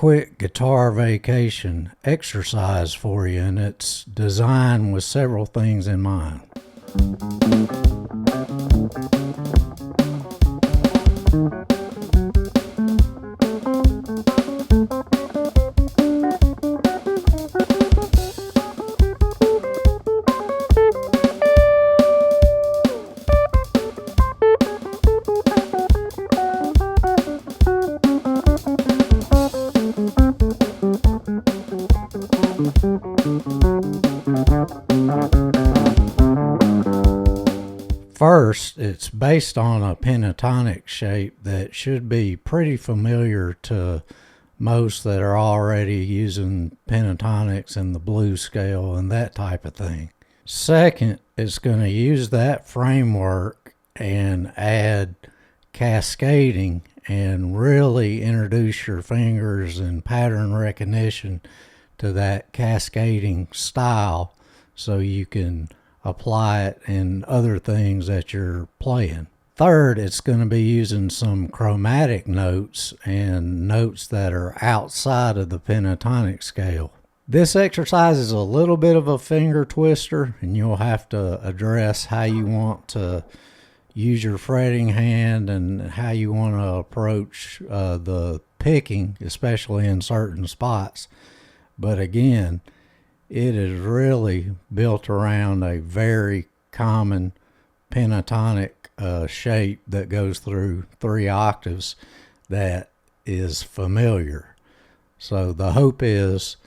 quick guitar vacation exercise for you, and it's designed with several things in mind. First, it's based on a pentatonic shape that should be pretty familiar to most that are already using pentatonics and the blues scale and that type of thing. Second, it's going to use that framework and add cascading and really introduce your fingers and pattern recognition to that cascading style so you can apply it in other things that you're playing. Third, it's going to be using some chromatic notes and notes that are outside of the pentatonic scale. This exercise is a little bit of a finger twister, and you'll have to address how you want to use your fretting hand and how you want to approach the picking, especially in certain spots. But again, it is really built around a very common pentatonic shape that goes through 3 octaves that is familiar. So the hope is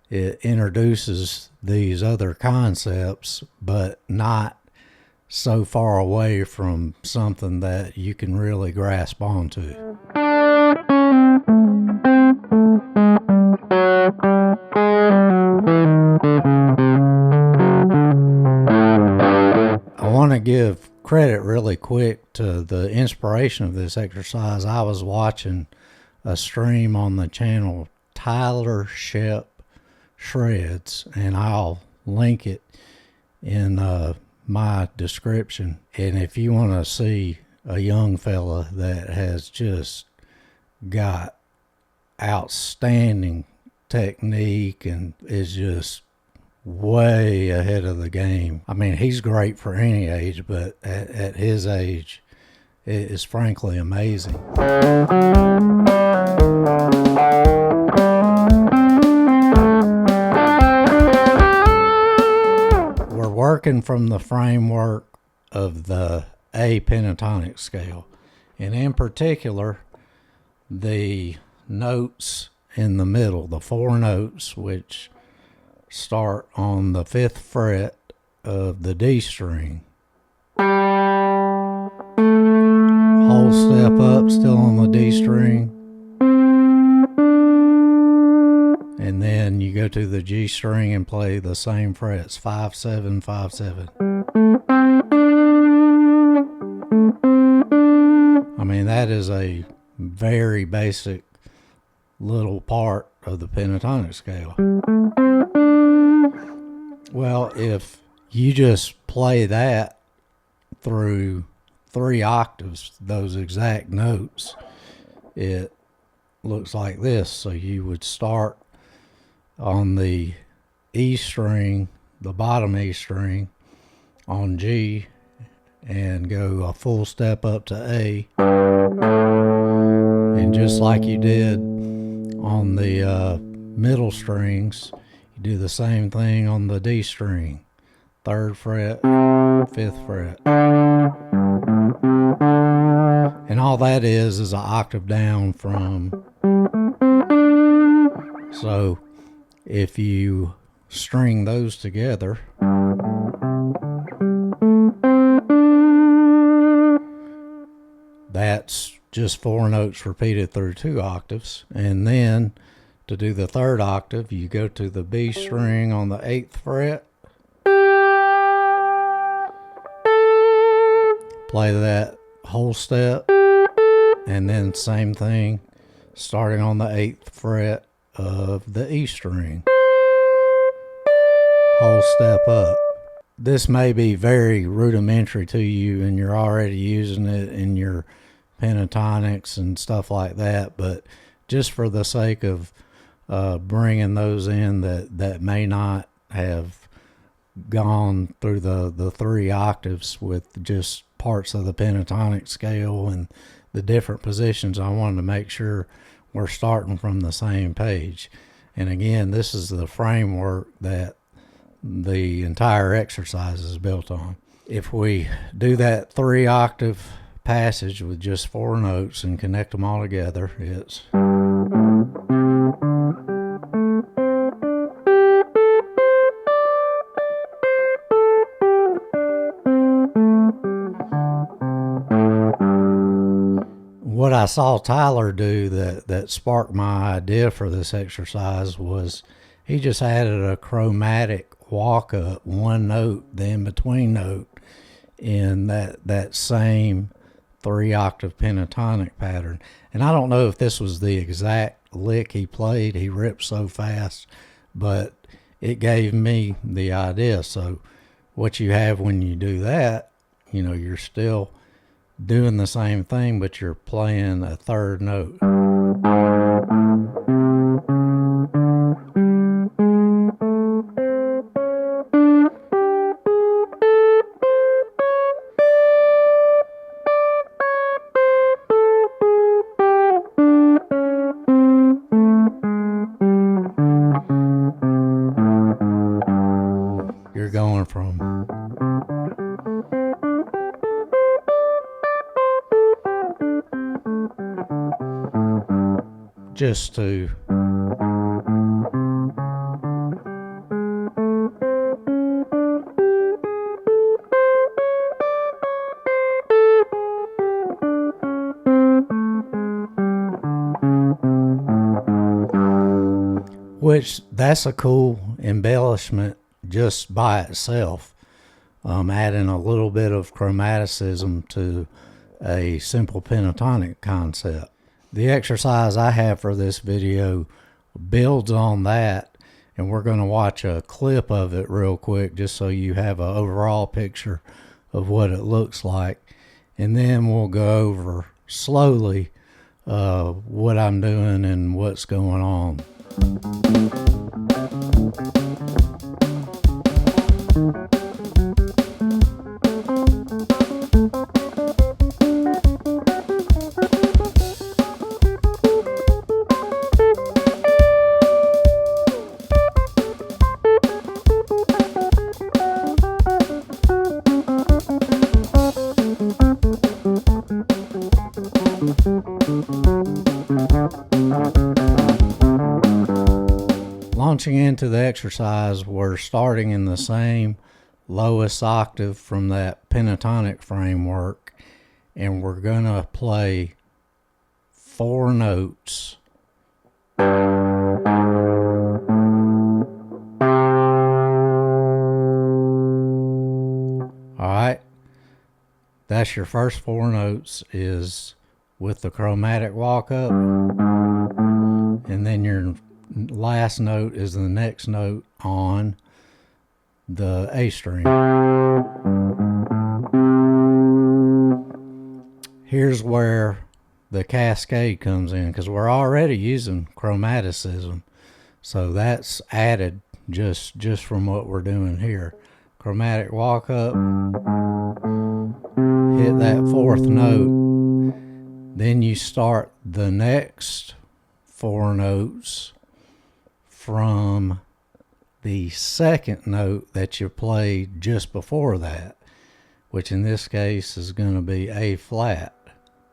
it introduces these other concepts, but not so far away from something that you can really grasp onto. I want to give credit really quick to the inspiration of this exercise. I was watching a stream on the channel Tyler Shep Shreds, and I'll link it in my description. And if you want to see a young fella that has just got outstanding technique and is just way ahead of the game. I mean, he's great for any age, but at his age, it is frankly amazing. We're working from the framework of the A pentatonic scale, and in particular, the notes in the middle, the 4 notes, which start on the 5th fret of the D string. Whole step up, still on the D string. And then you go to the G string and play the same frets, 5, 7, 5, 7. I mean, that is a very basic little part of the pentatonic scale. Well, if you just play that through 3 octaves, those exact notes, it looks like this. So you would start on the E string, the bottom E string, on G, and go a full step up to A. And just like you did on the middle strings, you do the same thing on the D string, 3rd fret, 5th fret. And all that is an octave down from. So if you string those together, that's just 4 notes repeated through 2 octaves. And then to do the 3rd octave, you go to the B string on the 8th fret, play that whole step, and then same thing starting on the 8th fret of the E string, whole step up. This may be very rudimentary to you and you're already using it in your pentatonics and stuff like that, but just for the sake of bringing those in that may not have gone through the 3 octaves with just parts of the pentatonic scale and the different positions. I wanted to make sure we're starting from the same page. And again, this is the framework that the entire exercise is built on. If we do that 3 octave passage with just 4 notes and connect them all together, it's what I saw Tyler do that sparked my idea for this exercise was he just added a chromatic walk up, 1 note, the in between note, in that same 3 octave pentatonic pattern. And I don't know if this was the exact lick he played. He ripped so fast, but it gave me the idea. So what you have when you do that, you're still doing the same thing, but you're playing a 3rd note. You're going from just to which that's a cool embellishment just by itself, adding a little bit of chromaticism to a simple pentatonic concept. The exercise I have for this video builds on that, and we're going to watch a clip of it real quick just so you have an overall picture of what it looks like, and then we'll go over slowly what I'm doing and what's going on. Launching into the exercise, we're starting in the same lowest octave from that pentatonic framework, and we're going to play 4 notes. Alright, that's your first 4 notes is with the chromatic walk up, and then your last note is the next note on the A string. Here's where the cascade comes in, because we're already using chromaticism, so that's added just from what we're doing here. Chromatic walk up, hit that 4th note, then you start the next 4 notes from the 2nd note that you played just before that, which in this case is going to be A flat,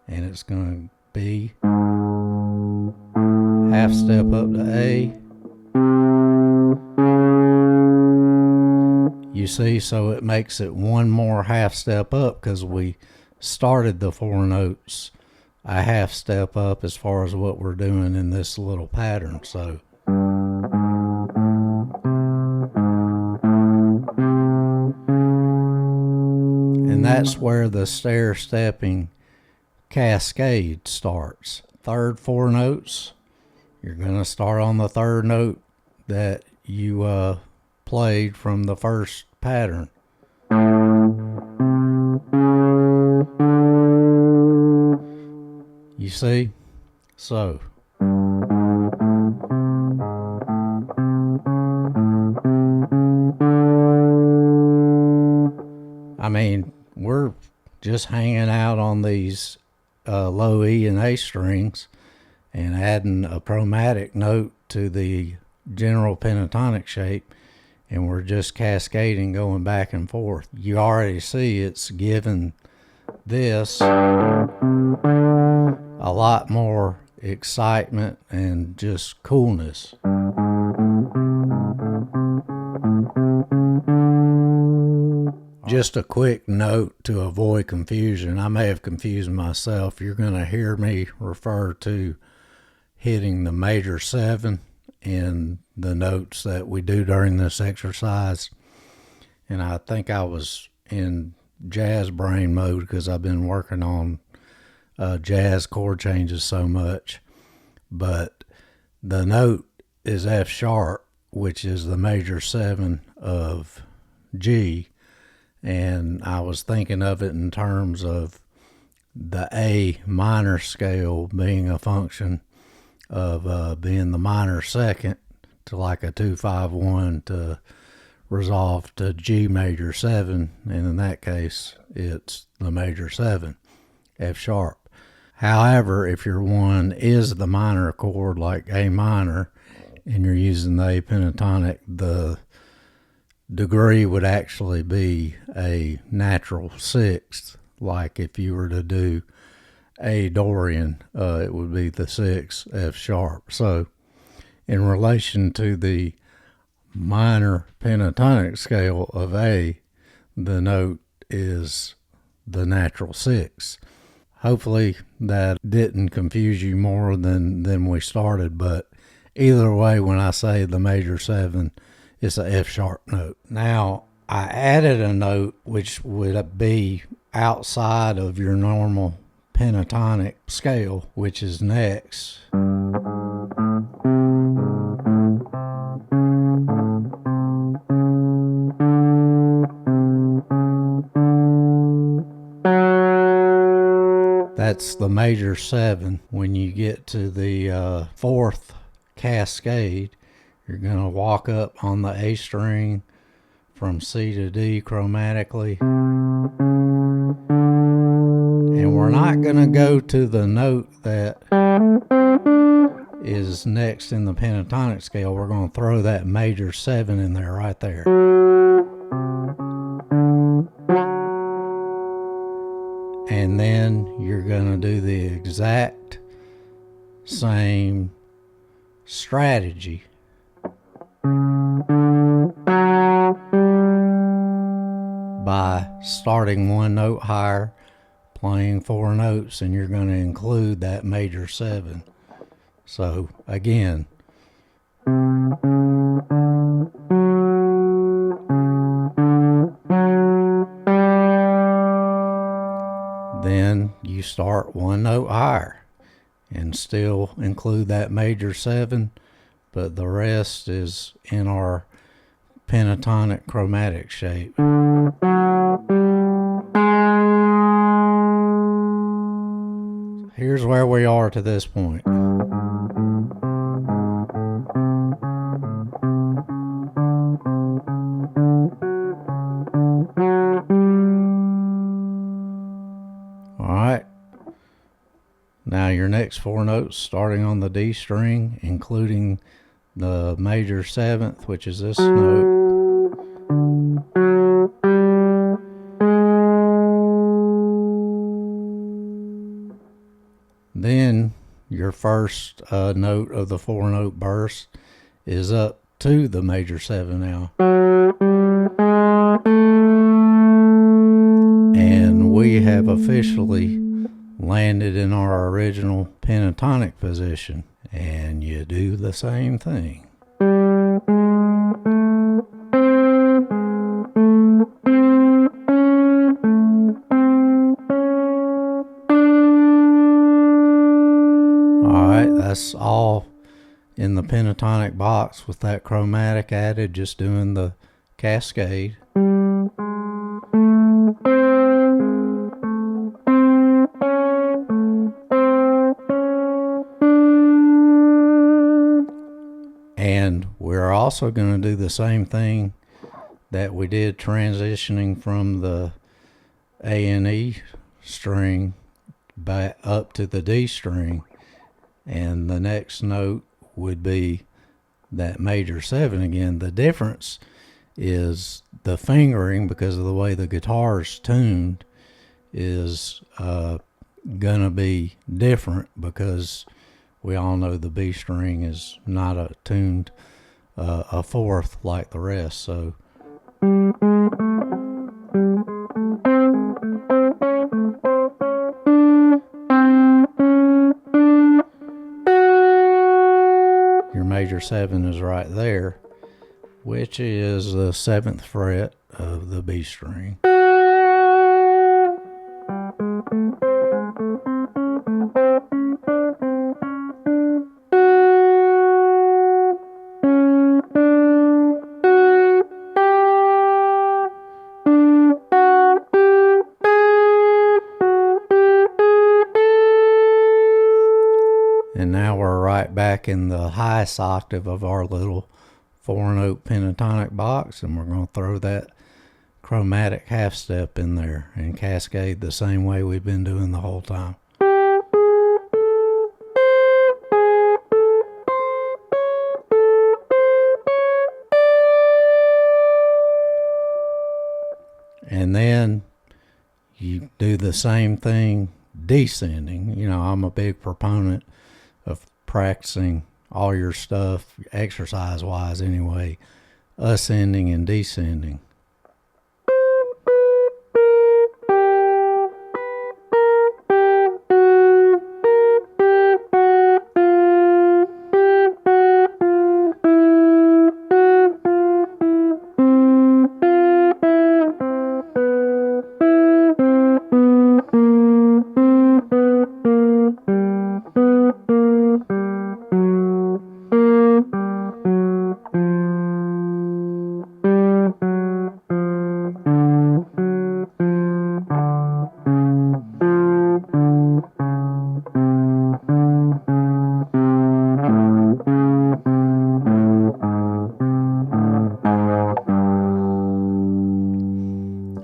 and it's going to be half step up to A. You see, so it makes it 1 more half step up because we started the 4 notes a half step up as far as what we're doing in this little pattern. So and that's where the stair-stepping cascade starts. 3rd 4 notes, you're going to start on the 3rd note that you played from the first pattern. You see? So I mean, we're just hanging out on these low E and A strings and adding a chromatic note to the general pentatonic shape, and we're just cascading, going back and forth. You already see it's giving this a lot more excitement and just coolness. Just a quick note to avoid confusion. I may have confused myself. You're going to hear me refer to hitting the major 7 in the notes that we do during this exercise. And I think I was in jazz brain mode because I've been working on jazz chord changes so much. But the note is F sharp, which is the major 7 of G. And I was thinking of it in terms of the A minor scale being a function of being the minor second to like a 2-5-1 to resolve to G major 7, and in that case it's the major 7, F sharp. However, if your 1 is the minor chord like A minor and you're using the A pentatonic, the degree would actually be a natural 6th. Like if you were to do A Dorian, it would be the 6 F sharp. So in relation to the minor pentatonic scale of A, the note is the natural 6. Hopefully that didn't confuse you more than we started, but either way, when I say the major 7, it's a F sharp note. Now, I added a note which would be outside of your normal pentatonic scale, which is next. That's the major 7. When you get to the 4th cascade, you're going to walk up on the A string from C to D chromatically. And we're not going to go to the note that is next in the pentatonic scale. We're going to throw that major 7 in there right there. And then you're going to do the exact same strategy by starting 1 note higher, playing 4 notes, and you're going to include that major 7. So again, then you start 1 note higher and still include that major 7, but the rest is in our pentatonic chromatic shape. Here's where we are to this point. Alright, now your next 4 notes starting on the D string, including the major 7th, which is this note. Then your first note of the 4 note burst is up to the major 7 now. And we have officially landed in our original pentatonic position. And you do the same thing. Alright, that's all in the pentatonic box with that chromatic added, just doing the cascade. And we're also going to do the same thing that we did transitioning from the A and E string back up to the D string. And the next note would be that major 7 again. The difference is the fingering, because of the way the guitar's tuned, is gonna be different, because we all know the B string is not tuned a fourth like the rest. So your major 7 is right there, which is the 7th fret of the B string. And now we're right back in the highest octave of our little 4-note pentatonic box, and we're going to throw that chromatic half step in there and cascade the same way we've been doing the whole time. And then you do the same thing descending. You know, I'm a big proponent of practicing all your stuff, exercise wise anyway, ascending and descending.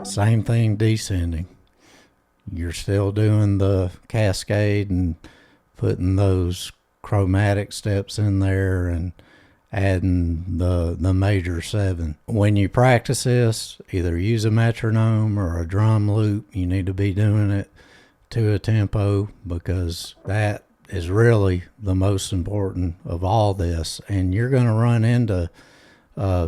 Same thing descending. You're still doing the cascade and putting those chromatic steps in there and adding the major 7. When you practice this, either use a metronome or a drum loop. You need to be doing it to a tempo, because that is really the most important of all this. And you're going to run into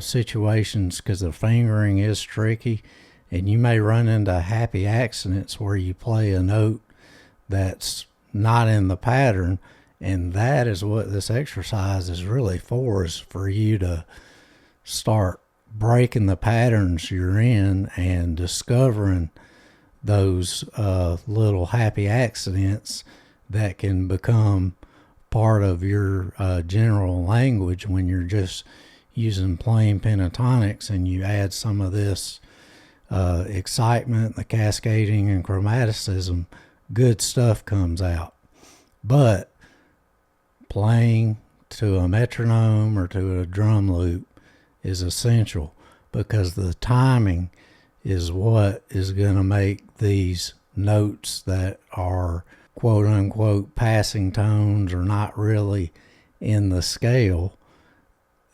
situations, because the fingering is tricky, and you may run into happy accidents where you play a note that's not in the pattern. And that is what this exercise is really for, is for you to start breaking the patterns you're in and discovering those little happy accidents that can become part of your general language when you're just using plain pentatonics, and you add some of this excitement, the cascading and chromaticism. Good stuff comes out. But playing to a metronome or to a drum loop is essential, because the timing is what is going to make these notes that are quote unquote passing tones or not really in the scale,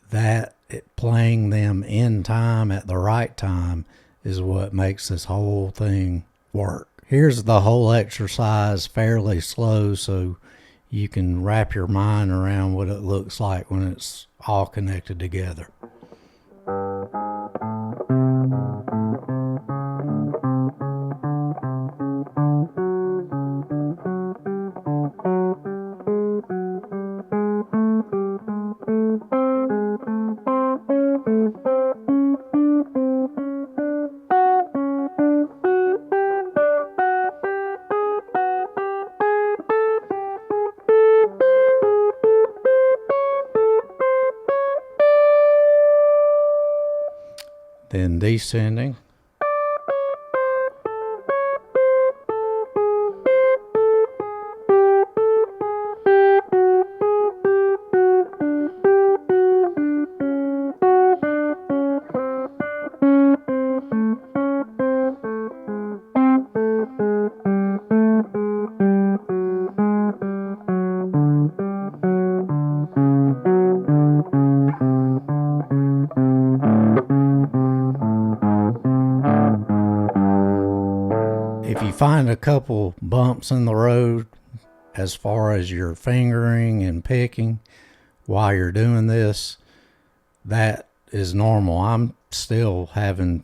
that playing them in time at the right time is what makes this whole thing work. Here's the whole exercise fairly slow, so you can wrap your mind around what it looks like when it's all connected together. Then descending. find a couple bumps in the road as far as your fingering and picking while you're doing this, that is normal. I'm still having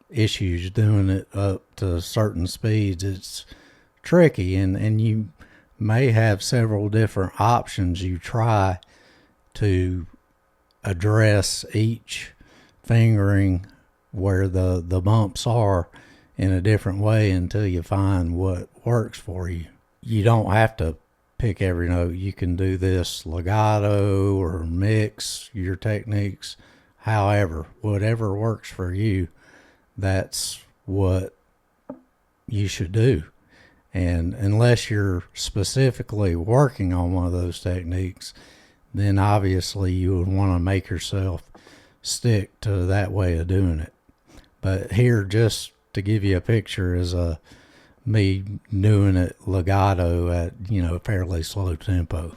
issues doing it up to certain speeds. It's tricky, and you may have several different options you try to address each fingering where the bumps are in a different way until you find what works for you. You don't have to pick every note. You can do this legato or mix your techniques. However, whatever works for you, that's what you should do. And unless you're specifically working on one of those techniques, then obviously you would want to make yourself stick to that way of doing it. But here, just to give you a picture, is me doing it legato at, a fairly slow tempo.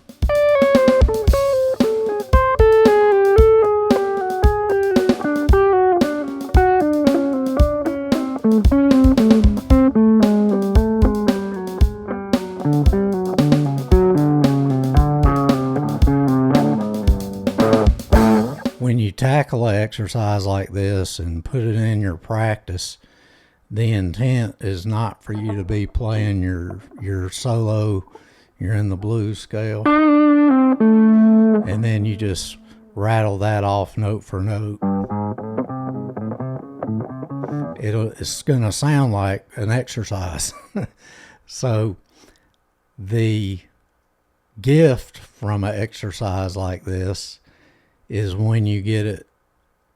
When you tackle an exercise like this and put it in your practice, the intent is not for you to be playing your solo. You're in the blues scale, and then you just rattle that off note for note. It's going to sound like an exercise. So the gift from an exercise like this is when you get it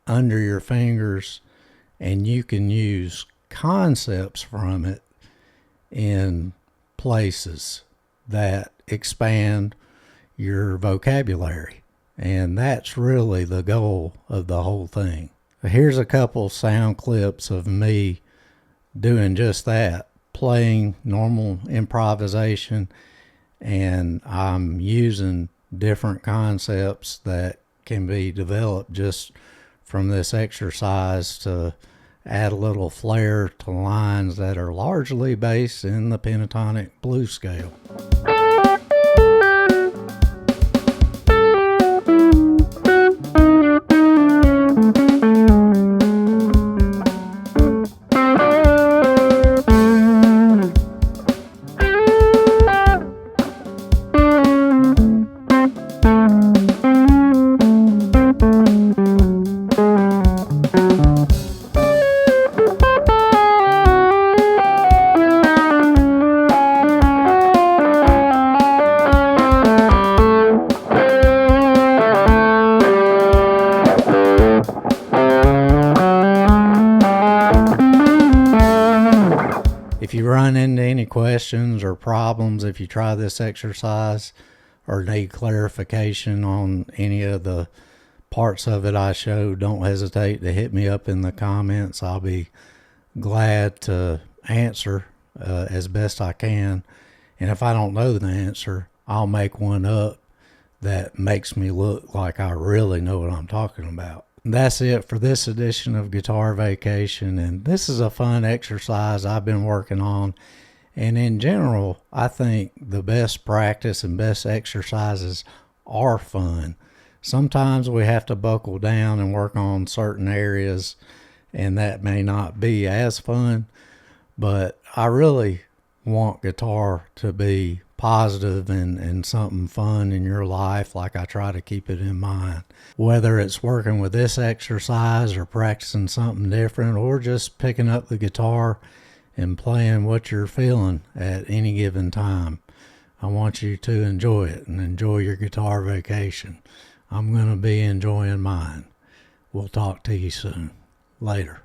under your fingers and you can use concepts from it in places that expand your vocabulary. And that's really the goal of the whole thing. Here's a couple sound clips of me doing just that, playing normal improvisation, and I'm using different concepts that can be developed just from this exercise to add a little flair to lines that are largely based in the pentatonic blues scale. If you run into any questions or problems, if you try this exercise or need clarification on any of the parts of it I showed, don't hesitate to hit me up in the comments. I'll be glad to answer as best I can. And if I don't know the answer, I'll make one up that makes me look like I really know what I'm talking about. That's it for this edition of Guitar Vacation, and this is a fun exercise I've been working on. And in general, I think the best practice and best exercises are fun. Sometimes we have to buckle down and work on certain areas, and that may not be as fun, but I really want guitar to be positive and something fun in your life, like I try to keep it in mind. Whether it's working with this exercise or practicing something different or just picking up the guitar and playing what you're feeling at any given time, I want you to enjoy it and enjoy your guitar vacation. I'm going to be enjoying mine. We'll talk to you soon. Later.